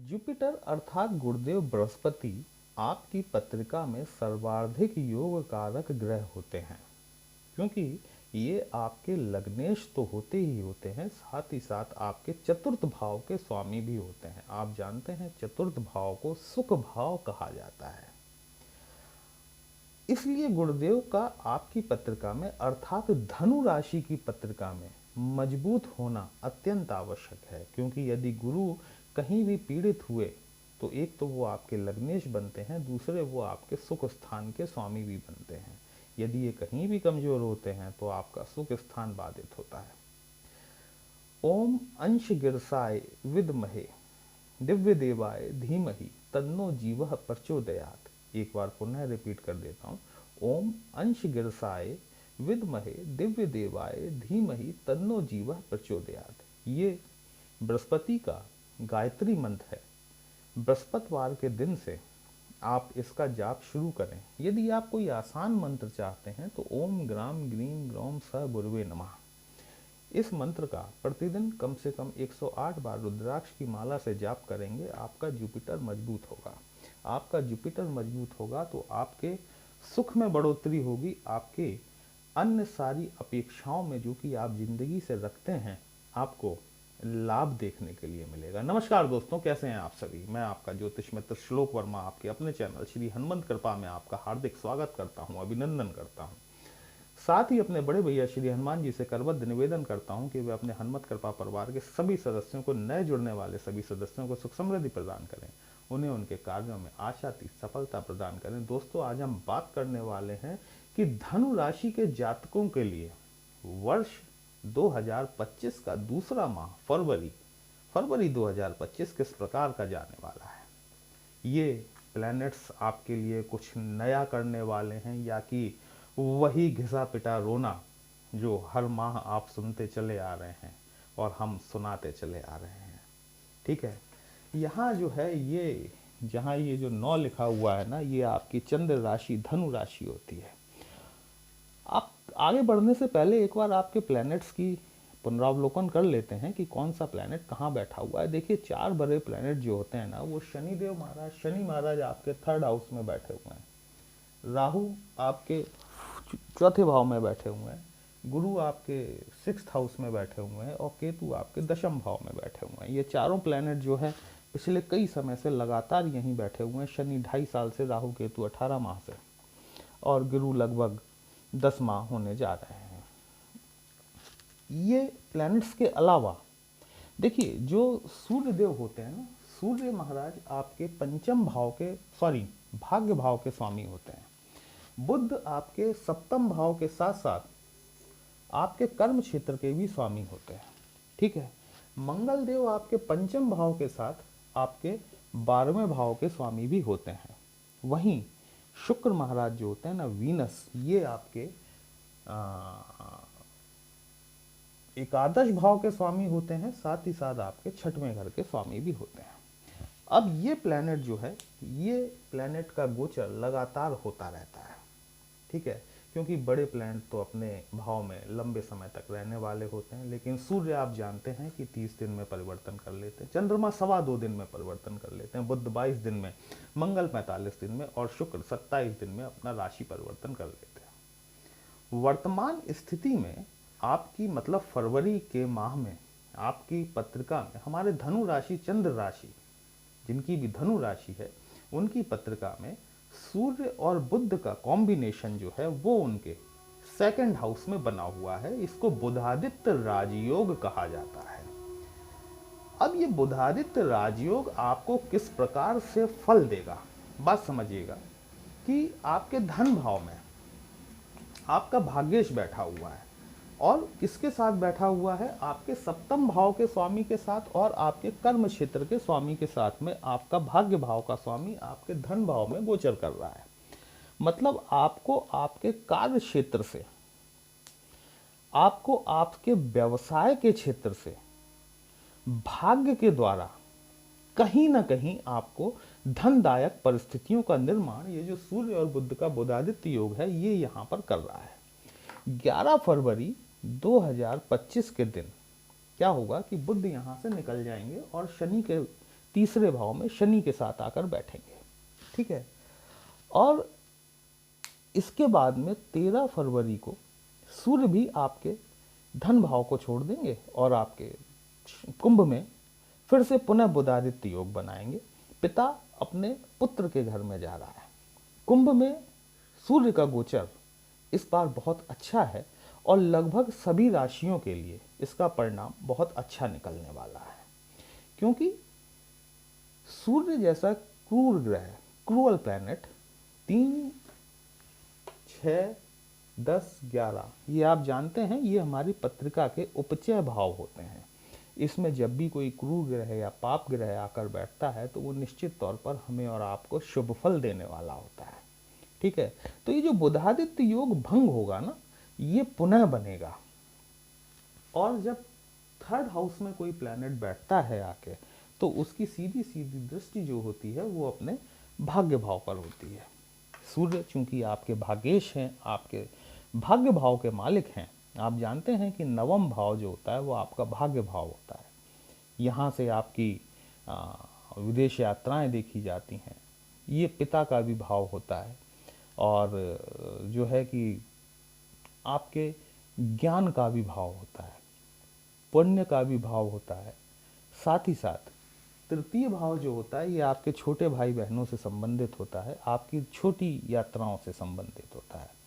Jupiter अर्थात गुरुदेव बृहस्पति आपकी पत्रिका में सर्वाधिक योग कारक ग्रह होते हैं, क्योंकि ये आपके लग्नेश तो होते ही होते हैं, साथ ही साथ आपके चतुर्थ भाव के स्वामी भी होते हैं। आप जानते हैं चतुर्थ भाव को सुख भाव कहा जाता है। इसलिए गुरुदेव का आपकी पत्रिका में अर्थात धनु राशि की पत्रिका में मजबूत होना अत्यंत आवश्यक है, क्योंकि यदि गुरु कहीं भी पीड़ित हुए तो एक तो वो आपके लग्नेश बनते हैं, दूसरे वो आपके सुख स्थान के स्वामी भी बनते हैं। यदि ये कहीं भी कमजोर होते हैं तो आपका सुख स्थान बाधित होता है। ओम अंश गिरसाय विद्महे दिव्य देवाय धीमहि तन्नो जीवः प्रचोदयात्। एक बार पुनः रिपीट कर देता हूँ। ओम अंश गिरसाय विद्महे दिव्य देवाय धीमहि तन्नो जीवः प्रचोदयात्। ये बृहस्पति का गायत्री मंत्र है। बृहस्पतिवार के दिन से आप इसका जाप शुरू करें। यदि आप कोई आसान मंत्र चाहते हैं तो ओम ग्राम ग्रीम ग्रौम स गुरुवे नमः, इस मंत्र का प्रतिदिन कम से कम 108 बार रुद्राक्ष की माला से जाप करेंगे। आपका जुपिटर मजबूत होगा। आपका जुपिटर मजबूत होगा तो आपके सुख में बढ़ोतरी होगी। आपके अन्य सारी अपेक्षाओं में जो कि आप जिंदगी से रखते हैं, आपको लाभ देखने के लिए मिलेगा। नमस्कार दोस्तों, कैसे हैं आप सभी। मैं आपका ज्योतिष मित्र श्लोक वर्मा आपके अपने चैनल श्री हनुमंत कृपा में आपका हार्दिक स्वागत करता हूं, अभिनंदन करता हूं। साथ ही अपने बड़े भैया श्री हनुमान जी से करबद्ध निवेदन करता हूं कि वे अपने हनुमत कृपा परिवार के सभी सदस्यों को, नए जुड़ने वाले सभी सदस्यों को सुख समृद्धि प्रदान करें, उन्हें उनके कार्यों में आशातीत सफलता प्रदान करें। दोस्तों, आज हम बात करने वाले हैं कि धनु राशि के जातकों के लिए वर्ष 2025 का दूसरा माह फरवरी 2025 किस प्रकार का जाने वाला है। ये प्लैनेट्स आपके लिए कुछ नया करने वाले हैं या कि वही घिसा पिटा रोना जो हर माह आप सुनते चले आ रहे हैं और हम सुनाते चले आ रहे हैं। ठीक है, यहाँ जो है ये जहाँ ये जो 9 लिखा हुआ है ना, ये आपकी चंद्र राशि धनु राशि होती है। आप आगे बढ़ने से पहले एक बार आपके प्लैनेट्स की पुनरावलोकन कर लेते हैं कि कौन सा प्लैनेट कहाँ बैठा हुआ है। देखिए, 4 बड़े प्लैनेट जो होते हैं ना, वो शनि महाराज आपके 3rd हाउस में बैठे हुए हैं, राहु आपके 4थे भाव में बैठे हुए हैं, गुरु आपके 6th हाउस में बैठे हुए हैं और केतु आपके 10th भाव में बैठे हुए हैं। ये चारों प्लैनेट जो है पिछले कई समय से लगातार यहीं बैठे हुए हैं। शनि 2.5 साल से, राहु केतु 18 माह से और गुरु लगभग 10 माह होने जा रहे हैं। ये प्लैनेट्स के अलावा देखिए, जो सूर्य देव होते हैं ना, सूर्य महाराज आपके 5th भाव के भाग्य भाव के स्वामी होते हैं। बुध आपके 7th भाव के साथ साथ आपके कर्म क्षेत्र के भी स्वामी होते हैं। ठीक है, मंगल देव आपके 5th भाव के साथ आपके 12वें भाव के स्वामी भी होते हैं। वहीं शुक्र महाराज जो होते हैं ना, वीनस, ये आपके 11 भाव के स्वामी होते हैं, साथ ही साथ आपके 6वें घर के स्वामी भी होते हैं। अब ये प्लैनेट जो है, ये प्लैनेट का गोचर लगातार होता रहता है। ठीक है, क्योंकि बड़े प्लैनेट तो अपने भाव में लंबे समय तक रहने वाले होते हैं, लेकिन सूर्य आप जानते हैं कि 30 दिन में परिवर्तन कर लेते हैं, चंद्रमा 2.25 दिन में परिवर्तन कर लेते हैं, बुध 22 दिन में, मंगल 45 दिन में और शुक्र 27 दिन में अपना राशि परिवर्तन कर लेते हैं। वर्तमान स्थिति में आपकी मतलब फरवरी के माह में आपकी पत्रिका में हमारे धनु राशि, चंद्र राशि, जिनकी भी धनु राशि है, उनकी पत्रिका में सूर्य और बुध का कॉम्बिनेशन जो है वो उनके 2nd हाउस में बना हुआ है। इसको बुधादित्य राजयोग कहा जाता है। अब ये बुधादित्य राजयोग आपको किस प्रकार से फल देगा, बात समझिएगा कि आपके धन भाव में आपका भाग्येश बैठा हुआ है और किसके साथ बैठा हुआ है, आपके 7th भाव के स्वामी के साथ और आपके कर्म क्षेत्र के स्वामी के साथ में आपका भाग्य भाव का स्वामी आपके धन भाव में गोचर कर रहा है। मतलब आपको आपके कार्य क्षेत्र से, आपको आपके व्यवसाय के क्षेत्र से भाग्य के द्वारा कहीं ना कहीं आपको धनदायक परिस्थितियों का निर्माण ये जो सूर्य और बुध का बुधादित्य योग है, ये यहाँ पर कर रहा है। 11 फरवरी 2025 के दिन क्या होगा कि बुध यहाँ से निकल जाएंगे और शनि के तीसरे भाव में शनि के साथ आकर बैठेंगे, ठीक है। और इसके बाद में 13 फरवरी को सूर्य भी आपके धन भाव को छोड़ देंगे और आपके कुंभ में फिर से पुनः बुधादित्य योग बनाएंगे। पिता अपने पुत्र के घर में जा रहा है। कुंभ में सूर्य का गोचर इस बार बहुत अच्छा है और लगभग सभी राशियों के लिए इसका परिणाम बहुत अच्छा निकलने वाला है, क्योंकि सूर्य जैसा क्रूर ग्रह, क्रूअल प्लैनेट 3, 6, 10, 11 ये आप जानते हैं, ये हमारी पत्रिका के उपचय भाव होते हैं। इसमें जब भी कोई क्रूर ग्रह या पाप ग्रह आकर बैठता है तो वो निश्चित तौर पर हमें और आपको शुभ फल देने वाला होता है, ठीक है। तो ये जो बुधादित्य योग भंग होगा ना, ये पुनः बनेगा। और जब थर्ड हाउस में कोई प्लैनेट बैठता है आके, तो उसकी सीधी सीधी दृष्टि जो होती है वो अपने भाग्य भाव पर होती है। सूर्य चूंकि आपके भाग्येश हैं, आपके भाग्य भाव के मालिक हैं। आप जानते हैं कि नवम भाव जो होता है वो आपका भाग्य भाव होता है। यहाँ से आपकी विदेश यात्राएं देखी जाती हैं। ये पिता का भी भाव होता है और जो है कि आपके ज्ञान का भी भाव होता है, पुण्य का भी भाव होता है। साथ ही साथ तृतीय भाव जो होता है ये आपके छोटे भाई बहनों से संबंधित होता है, आपकी छोटी यात्राओं से संबंधित होता है।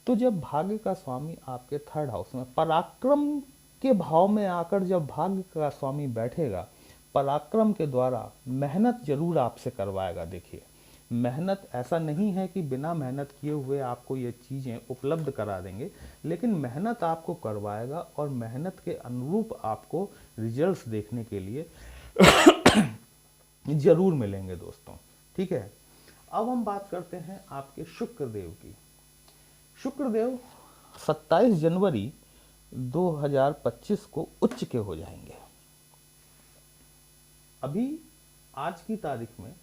तो जब भाग्य का स्वामी आपके थर्ड हाउस में पराक्रम के भाव में आकर जब भाग्य का स्वामी बैठेगा, पराक्रम के द्वारा मेहनत जरूर आपसे करवाएगा। देखिए, मेहनत ऐसा नहीं है कि बिना मेहनत किए हुए आपको ये चीज़ें उपलब्ध करा देंगे, लेकिन मेहनत आपको करवाएगा और मेहनत के अनुरूप आपको रिजल्ट्स देखने के लिए जरूर मिलेंगे दोस्तों, ठीक है। अब हम बात करते हैं आपके शुक्रदेव की। शुक्रदेव 27 जनवरी 2025 को उच्च के हो जाएंगे। अभी आज की तारीख में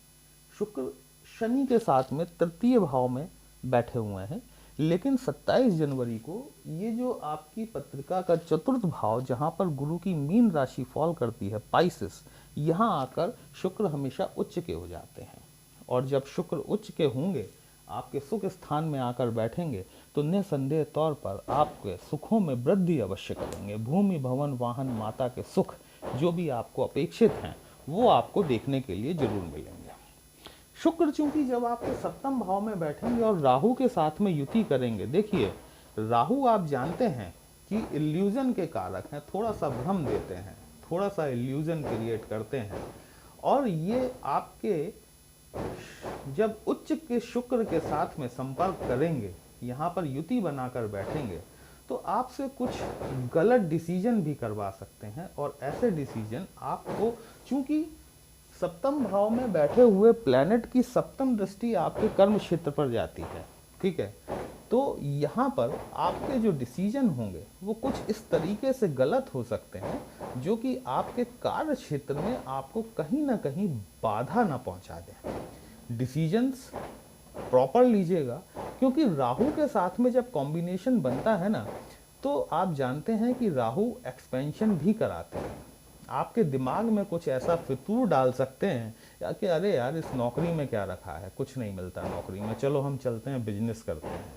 शुक्र शनि के साथ में तृतीय भाव में बैठे हुए हैं, लेकिन 27 जनवरी को ये जो आपकी पत्रिका का चतुर्थ भाव जहां पर गुरु की मीन राशि फॉल करती है, पाइसेस, यहां आकर शुक्र हमेशा उच्च के हो जाते हैं। और जब शुक्र उच्च के होंगे, आपके सुख स्थान में आकर बैठेंगे, तो निसंदेह तौर पर आपके सुखों में वृद्धि अवश्य करेंगे। भूमि, भवन, वाहन, माता के सुख जो भी आपको अपेक्षित हैं वो आपको देखने के लिए जरूर मिलेंगे। शुक्र चूंकि जब आपके सप्तम भाव में बैठेंगे और राहु के साथ में युति करेंगे, देखिए राहु आप जानते हैं कि इल्यूजन के कारक हैं, थोड़ा सा भ्रम देते हैं, थोड़ा सा इल्यूजन क्रिएट करते हैं। और ये आपके जब उच्च के शुक्र के साथ में संपर्क करेंगे, यहाँ पर युति बनाकर बैठेंगे, तो आपसे कुछ गलत डिसीजन भी करवा सकते हैं। और ऐसे डिसीजन आपको, चूंकि सप्तम भाव में बैठे हुए प्लैनेट की सप्तम दृष्टि आपके कर्म क्षेत्र पर जाती है, ठीक है, तो यहाँ पर आपके जो डिसीजन होंगे वो कुछ इस तरीके से गलत हो सकते हैं जो कि आपके कार्य क्षेत्र में आपको कहीं ना कहीं बाधा ना पहुंचा दें। डिसीजंस प्रॉपर लीजिएगा, क्योंकि राहु के साथ में जब कॉम्बिनेशन बनता है ना, तो आप जानते हैं कि राहु एक्सपेंशन भी कराते हैं। आपके दिमाग में कुछ ऐसा फितूर डाल सकते हैं या कि अरे यार इस नौकरी में क्या रखा है, कुछ नहीं मिलता नौकरी में, चलो हम चलते हैं बिजनेस करते हैं।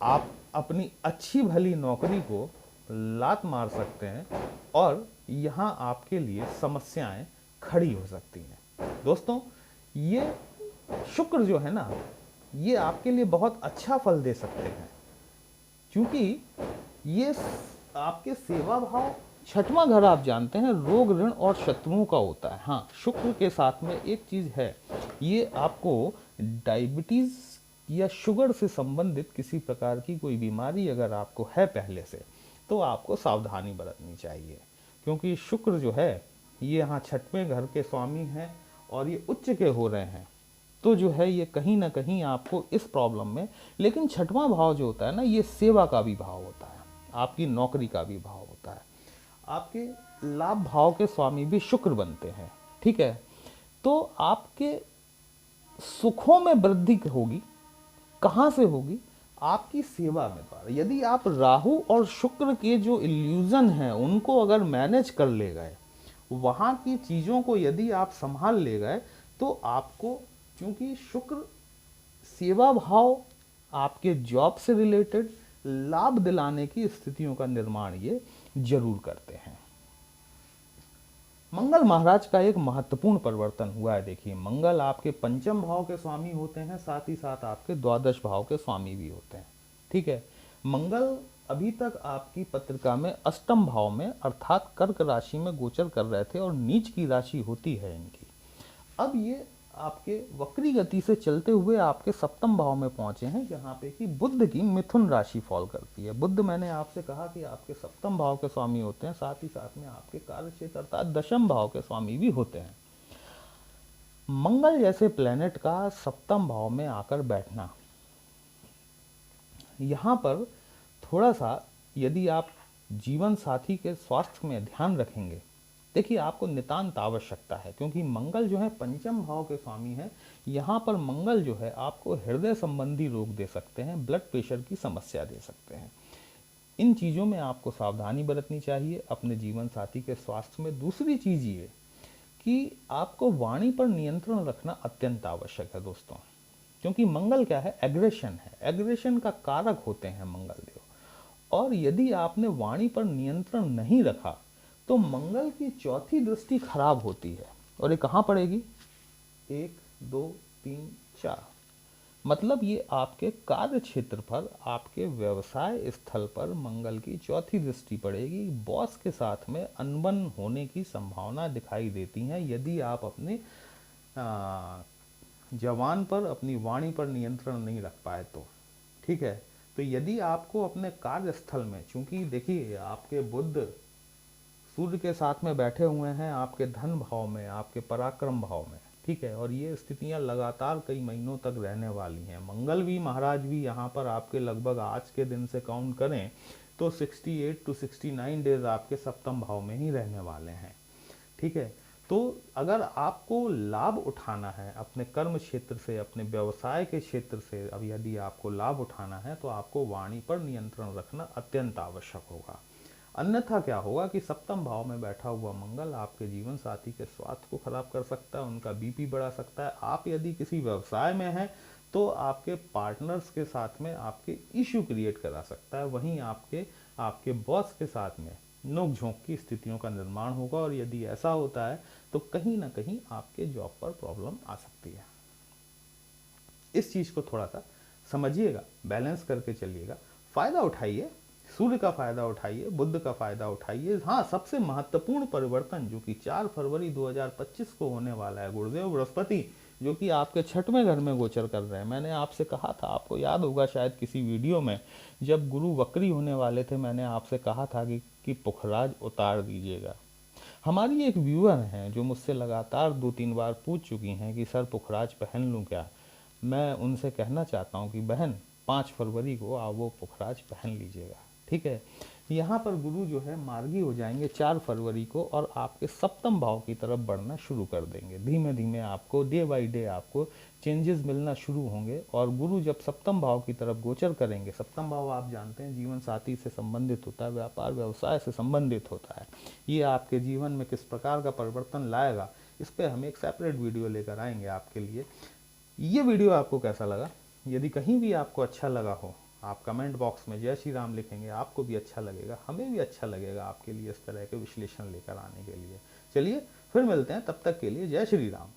आप अपनी अच्छी भली नौकरी को लात मार सकते हैं और यहाँ आपके लिए समस्याएं खड़ी हो सकती हैं। दोस्तों, ये शुक्र जो है ना, ये आपके लिए बहुत अच्छा फल दे सकते हैं, क्योंकि ये आपके सेवा भाव, छठवां घर आप जानते हैं रोग, ऋण और शत्रुओं का होता है। हाँ, शुक्र के साथ में एक चीज़ है, ये आपको डायबिटीज़ या शुगर से संबंधित किसी प्रकार की कोई बीमारी अगर आपको है पहले से, तो आपको सावधानी बरतनी चाहिए, क्योंकि शुक्र जो है ये यहाँ छठवें घर के स्वामी हैं और ये उच्च के हो रहे हैं। तो जो है ये कहीं ना कहीं आपको इस प्रॉब्लम में, लेकिन छठवां भाव जो होता है ना, ये सेवा का भी भाव होता है, आपकी नौकरी का भी भाव होता है, आपके लाभ भाव के स्वामी भी शुक्र बनते हैं, ठीक है। तो आपके सुखों में वृद्धि होगी, कहाँ से होगी? आपकी सेवा में द्वारा। यदि आप राहु और शुक्र के जो इल्यूजन हैं उनको अगर मैनेज कर ले गए वहाँ की चीज़ों को यदि आप संभाल ले गए तो आपको, क्योंकि शुक्र सेवा भाव, आपके जॉब से रिलेटेड लाभ दिलाने की स्थितियों का निर्माण ये जरूर करते हैं। मंगल महाराज का एक महत्वपूर्ण परिवर्तन हुआ है। देखिए, मंगल आपके पंचम भाव के स्वामी होते हैं, साथ ही साथ आपके द्वादश भाव के स्वामी भी होते हैं। ठीक है, मंगल अभी तक आपकी पत्रिका में अष्टम भाव में अर्थात कर्क राशि में गोचर कर रहे थे और नीच की राशि होती है इनकी। अब ये आपके वक्री गति से चलते हुए आपके सप्तम भाव में पहुंचे हैं, जहां पे कि बुध की मिथुन राशि फॉल करती है। बुध, मैंने आपसे कहा कि आपके सप्तम भाव के स्वामी होते हैं, साथ ही साथ में आपके कार्य क्षेत्र अर्थात दशम भाव के स्वामी भी होते हैं। मंगल जैसे प्लेनेट का सप्तम भाव में आकर बैठना, यहाँ पर थोड़ा सा यदि आप जीवन साथी के स्वास्थ्य में ध्यान रखेंगे, देखिए आपको नितांत आवश्यकता है, क्योंकि मंगल जो है पंचम भाव के स्वामी है। यहाँ पर मंगल जो है आपको हृदय संबंधी रोग दे सकते हैं, ब्लड प्रेशर की समस्या दे सकते हैं। इन चीज़ों में आपको सावधानी बरतनी चाहिए अपने जीवन साथी के स्वास्थ्य में। दूसरी चीज़ ये कि आपको वाणी पर नियंत्रण रखना अत्यंत आवश्यक है दोस्तों, क्योंकि मंगल क्या है, एग्रेशन है, एग्रेशन का कारक होते हैं मंगल देव। और यदि आपने वाणी पर नियंत्रण नहीं रखा तो मंगल की चौथी दृष्टि खराब होती है, और ये कहाँ पड़ेगी, 1 2 3 4, मतलब ये आपके कार्य क्षेत्र पर, आपके व्यवसाय स्थल पर मंगल की चौथी दृष्टि पड़ेगी। बॉस के साथ में अनबन होने की संभावना दिखाई देती है यदि आप अपने जवान पर, अपनी वाणी पर नियंत्रण नहीं रख पाए तो। ठीक है, तो यदि आपको अपने कार्यस्थल में, चूंकि देखिए आपके बुध सूर्य के साथ में बैठे हुए हैं आपके धन भाव में, आपके पराक्रम भाव में, ठीक है, और ये स्थितियां लगातार कई महीनों तक रहने वाली हैं। मंगल भी महाराज भी यहाँ पर आपके लगभग आज के दिन से काउंट करें तो 68 to 69 डेज आपके सप्तम भाव में ही रहने वाले हैं। ठीक है, तो अगर आपको लाभ उठाना है अपने कर्म क्षेत्र से, अपने व्यवसाय के क्षेत्र से, अब यदि आपको लाभ उठाना है तो आपको वाणी पर नियंत्रण रखना अत्यंत आवश्यक होगा। अन्यथा क्या होगा कि सप्तम भाव में बैठा हुआ मंगल आपके जीवन साथी के स्वास्थ्य को खराब कर सकता है, उनका बीपी बढ़ा सकता है। आप यदि किसी व्यवसाय में हैं तो आपके पार्टनर्स के साथ में आपके इश्यू क्रिएट करा सकता है, वहीं आपके बॉस के साथ में नोक झोंक की स्थितियों का निर्माण होगा, और यदि ऐसा होता है तो कहीं ना कहीं आपके जॉब पर प्रॉब्लम आ सकती है। इस चीज़ को थोड़ा सा समझिएगा, बैलेंस करके चलिएगा, फायदा उठाइए, सूर्य का फायदा उठाइए, बुध का फायदा उठाइए। हाँ, सबसे महत्वपूर्ण परिवर्तन जो कि 4 फरवरी 2025 को होने वाला है, गुरुदेव बृहस्पति जो कि आपके छठवें घर में गोचर कर रहे हैं। मैंने आपसे कहा था, आपको याद होगा शायद किसी वीडियो में, जब गुरु वक्री होने वाले थे, मैंने आपसे कहा था कि पुखराज उतार दीजिएगा। हमारी एक व्यूअर हैं जो मुझसे लगातार 2-3 बार पूछ चुकी हैं कि सर पुखराज पहन लूँ क्या। मैं उनसे कहना चाहता हूँ कि बहन 5 फरवरी को आप वो पुखराज पहन लीजिएगा। ठीक है, यहाँ पर गुरु जो है मार्गी हो जाएंगे 4 फरवरी को, और आपके सप्तम भाव की तरफ बढ़ना शुरू कर देंगे। धीमे धीमे आपको डे बाय डे आपको चेंजेस मिलना शुरू होंगे, और गुरु जब सप्तम भाव की तरफ गोचर करेंगे, सप्तम भाव आप जानते हैं जीवन साथी से संबंधित होता है, व्यापार व्यवसाय से संबंधित होता है। ये आपके जीवन में किस प्रकार का परिवर्तन लाएगा, इस पर हम एक सेपरेट वीडियो लेकर आएंगे आपके लिए। ये वीडियो आपको कैसा लगा? यदि कहीं भी आपको अच्छा लगा हो, आप कमेंट बॉक्स में जय श्री राम लिखेंगे, आपको भी अच्छा लगेगा, हमें भी अच्छा लगेगा आपके लिए इस तरह के विश्लेषण लेकर आने के लिए। चलिए फिर मिलते हैं, तब तक के लिए जय श्री राम।